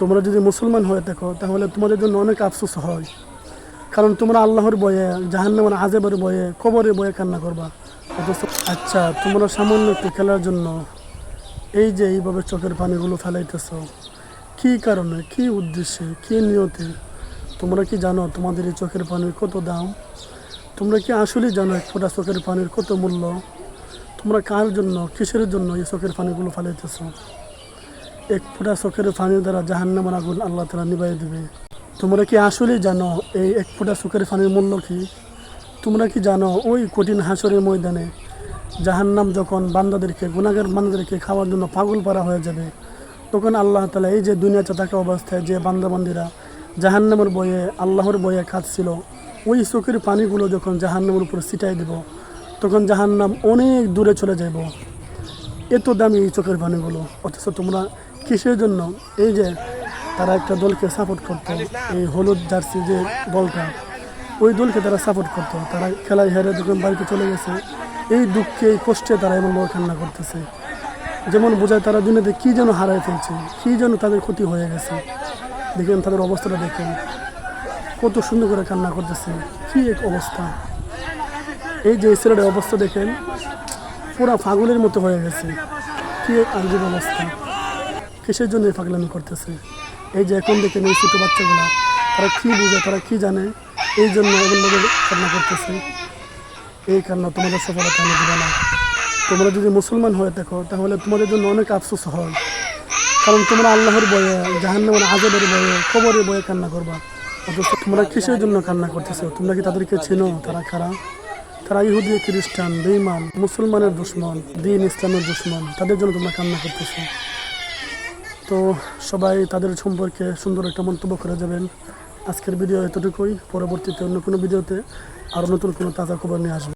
তোমরা যদি মুসলমান হয়ে থাকো তাহলে তোমাদের জন্য অনেক আফসোস হয়, কারণ তোমরা আল্লাহর ভয়ে, জাহান্নামের আযাবের ভয়ে, কবরের ভয়ে কান্না করবা। অথচ আচ্ছা, তোমরা সামান্য একটু খেলার জন্য এই যে এইভাবে চোখের পানিগুলো ফেলাইতেছ, কী কারণে, কী উদ্দেশ্যে, কী নিয়তে? তোমরা কি জানো তোমাদের এই চোখের পানির কত দাম? তোমরা কি আসলেই জানো এক ফোঁটা চোখের পানির কত মূল্য? তোমরা কার জন্য, কিসের জন্য এই চোখের পানিগুলো ফেলাইতেছ? এক ফোঁটা চোখের পানির দ্বারা জাহান্নামের আগুন আল্লাহ তাআলা নিভাইয়া দেবে। তোমরা কি আসলেই জানো এই এক ফোঁটা চোখের পানির মূল্য কী? তোমরা কি জানো ওই কঠিন হাসরের ময়দানে জাহান্নাম যখন বান্দাদেরকে, গুনাহগার বান্দাদেরকে খাওয়ার জন্য পাগল পারা হয়ে যাবে, তখন আল্লাহ তাআলা এই যে দুনিয়াতে থাকা অবস্থায় যে বান্দাবান্দিরা জাহান্নামের ভয়ে, আল্লাহর ভয়ে কাঁদছিল, ওই চোখের পানিগুলো যখন জাহান্নামের উপর ছিটাই দেব, তখন জাহান্নাম অনেক দূরে চলে যাব। এত দামি এই চোখের পানিগুলো। অথচ তোমরা কিসের জন্য? এই যে তারা একটা দলকে সাপোর্ট করতো, এই হলুদ জার্সি যে দলটা, ওই দলকে তারা সাপোর্ট করতো, তারা খেলায় হেরে যখন বাড়িতে চলে গেছে, এই দুঃখে, এই কষ্টে তারা এমনভাবে কান্না করতেছে, যেমন বোঝায় তারা দুনিয়াতে কী যেন হারায় ফেলছে, কী যেন তাদের ক্ষতি হয়ে গেছে। দেখেন তাদের অবস্থাটা, দেখেন কত সুন্দর করে কান্না করতেছে, কী এক অবস্থা। এই যে ছেলেটার অবস্থা দেখেন, পুরা পাগলের মতো হয়ে গেছে, কী এক আজীব অবস্থা। কিসের জন্য এই পাগলামি করতেছে? এই যে এখন দেখেন এই ছোটো বাচ্চাগুলা, তারা কী বুঝে, তারা কী জানে, এই জন্য এমনভাবে কান্না করতেছে। এই কান্না তোমাদের সফলতা এনে দেবে না। তোমরা যদি মুসলমান হয়ে থাকো তাহলে তোমাদের জন্য অনেক আফসোস হয়, কারণ তোমরা আল্লাহর ভয়ে, জাহান্নামের আযাবের ভয়ে, কবরের ভয়ে কান্না করবা। অথচ তোমরা কিসের জন্য কান্না করতেছো? তোমরা কি তাদেরকে চেনো? তারা কারা? তারা ইহুদি, খ্রিস্টান, বেঈমান, মুসলমানের দুশমন, দ্বীন ইসলামের দুশমন। তাদের জন্য তোমরা কান্না করতেছো। তো সবাই তাদের সম্পর্কে সুন্দর একটা মন্তব্য করে যাবেন। আজকের ভিডিও এতটুকুই। পরবর্তীতে অন্য কোনো ভিডিওতে আরও নতুন কোনো তাজা খবর নিয়ে আসবে।